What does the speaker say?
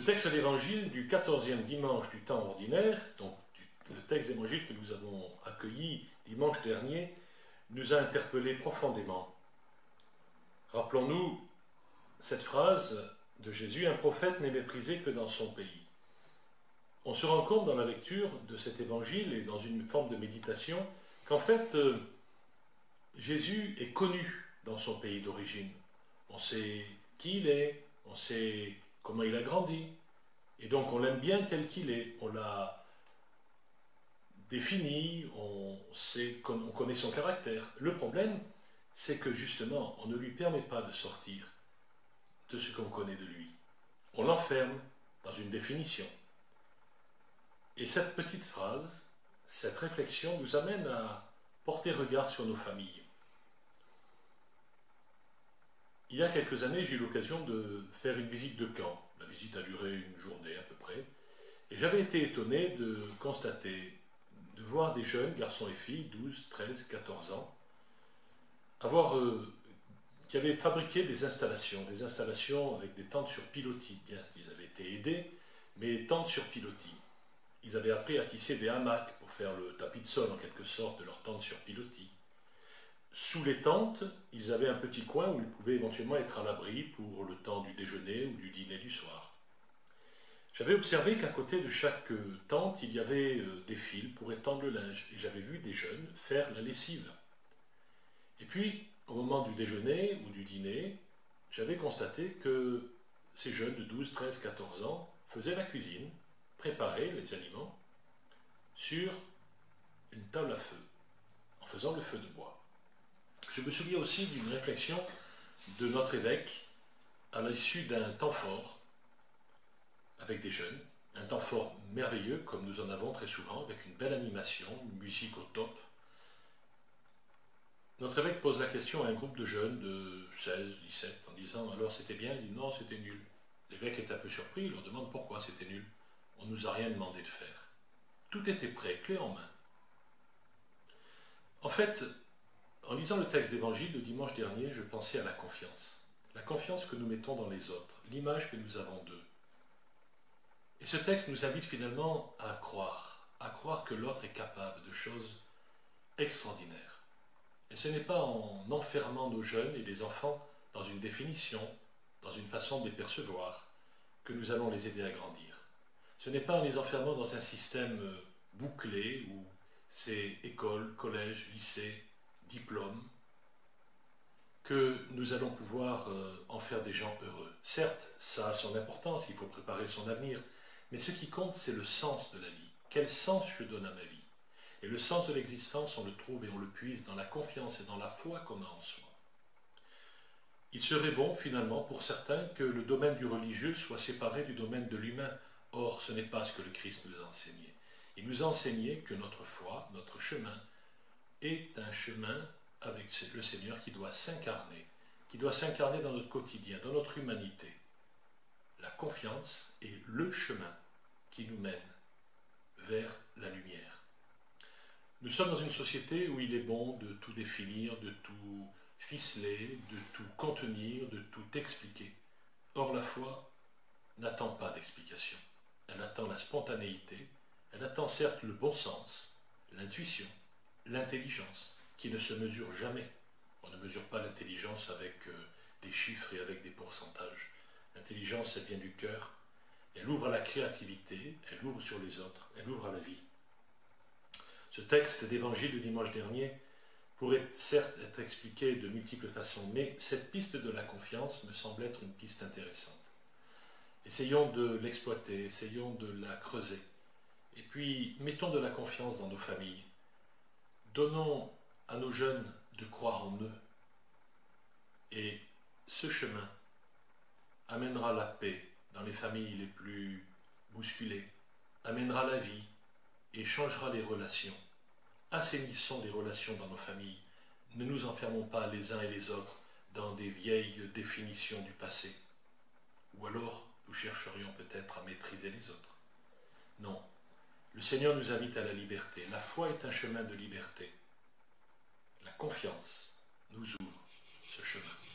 texte d'évangile du 14e dimanche du temps ordinaire, donc le texte d'évangile que nous avons accueilli dimanche dernier, nous a interpellés profondément. Rappelons-nous cette phrase de Jésus, « Un prophète n'est méprisé que dans son pays ». On se rend compte dans la lecture de cet évangile et dans une forme de méditation qu'en fait, Jésus est connu dans son pays d'origine. On sait qui il est, on sait comment il a grandi, et donc on l'aime bien tel qu'il est. On l'a défini, on connaît son caractère. Le problème, c'est que justement, on ne lui permet pas de sortir de ce qu'on connaît de lui. On l'enferme dans une définition. Et cette petite phrase, cette réflexion nous amène à porter regard sur nos familles. Il y a quelques années, j'ai eu l'occasion de faire une visite de camp. La visite a duré une journée à peu près. Et j'avais été étonné de constater, de voir des jeunes, garçons et filles, 12, 13, 14 ans, qui avaient fabriqué des installations avec des tentes sur pilotis. Bien, ils avaient été aidés, mais tentes sur pilotis. Ils avaient appris à tisser des hamacs pour faire le tapis de sol en quelque sorte de leur tente sur pilotis. Sous les tentes, ils avaient un petit coin où ils pouvaient éventuellement être à l'abri pour le temps du déjeuner ou du dîner du soir. J'avais observé qu'à côté de chaque tente, il y avait des fils pour étendre le linge, et j'avais vu des jeunes faire la lessive. Et puis, au moment du déjeuner ou du dîner, j'avais constaté que ces jeunes de 12, 13, 14 ans faisaient la cuisine, préparaient les aliments sur une table à feu, en faisant le feu de bois. Je me souviens aussi d'une réflexion de notre évêque à l'issue d'un temps fort avec des jeunes, un temps fort merveilleux comme nous en avons très souvent, avec une belle animation, une musique au top. Notre évêque pose la question à un groupe de jeunes de 16, 17 en disant « Alors c'était bien ?» Il dit « Non, c'était nul ». L'évêque est un peu surpris, il leur demande pourquoi c'était nul. On ne nous a rien demandé de faire. Tout était prêt, clé en main. En fait, en lisant le texte d'évangile le dimanche dernier, je pensais à la confiance. La confiance que nous mettons dans les autres, l'image que nous avons d'eux. Et ce texte nous invite finalement à croire que l'autre est capable de choses extraordinaires. Et ce n'est pas en enfermant nos jeunes et les enfants dans une définition, dans une façon de les percevoir, que nous allons les aider à grandir. Ce n'est pas en les enfermant dans un système bouclé où c'est école, collège, lycée, diplôme, que nous allons pouvoir en faire des gens heureux. Certes, ça a son importance, il faut préparer son avenir, mais ce qui compte, c'est le sens de la vie. Quel sens je donne à ma vie? Et le sens de l'existence, on le trouve et on le puise dans la confiance et dans la foi qu'on a en soi. Il serait bon, finalement, pour certains, que le domaine du religieux soit séparé du domaine de l'humain. Or, ce n'est pas ce que le Christ nous a enseigné. Il nous a enseigné que notre foi, notre chemin, est un chemin avec le Seigneur qui doit s'incarner dans notre quotidien, dans notre humanité. La confiance est le chemin qui nous mène vers la lumière. Nous sommes dans une société où il est bon de tout définir, de tout ficeler, de tout contenir, de tout expliquer. Or, la foi n'attend pas d'explication. Elle attend la spontanéité, elle attend certes le bon sens, l'intuition, l'intelligence, qui ne se mesure jamais. On ne mesure pas l'intelligence avec des chiffres et avec des pourcentages. L'intelligence, elle vient du cœur, elle ouvre à la créativité, elle ouvre sur les autres, elle ouvre à la vie. Ce texte d'évangile du dimanche dernier pourrait certes être expliqué de multiples façons, mais cette piste de la confiance me semble être une piste intéressante. Essayons de l'exploiter, essayons de la creuser. Et puis, mettons de la confiance dans nos familles. Donnons à nos jeunes de croire en eux. Et ce chemin amènera la paix dans les familles les plus bousculées, amènera la vie et changera les relations. Assainissons les relations dans nos familles. Ne nous enfermons pas les uns et les autres dans des vieilles définitions du passé. Ou alors, nous chercherions peut-être à maîtriser les autres. Non, le Seigneur nous invite à la liberté. La foi est un chemin de liberté. La confiance nous ouvre ce chemin.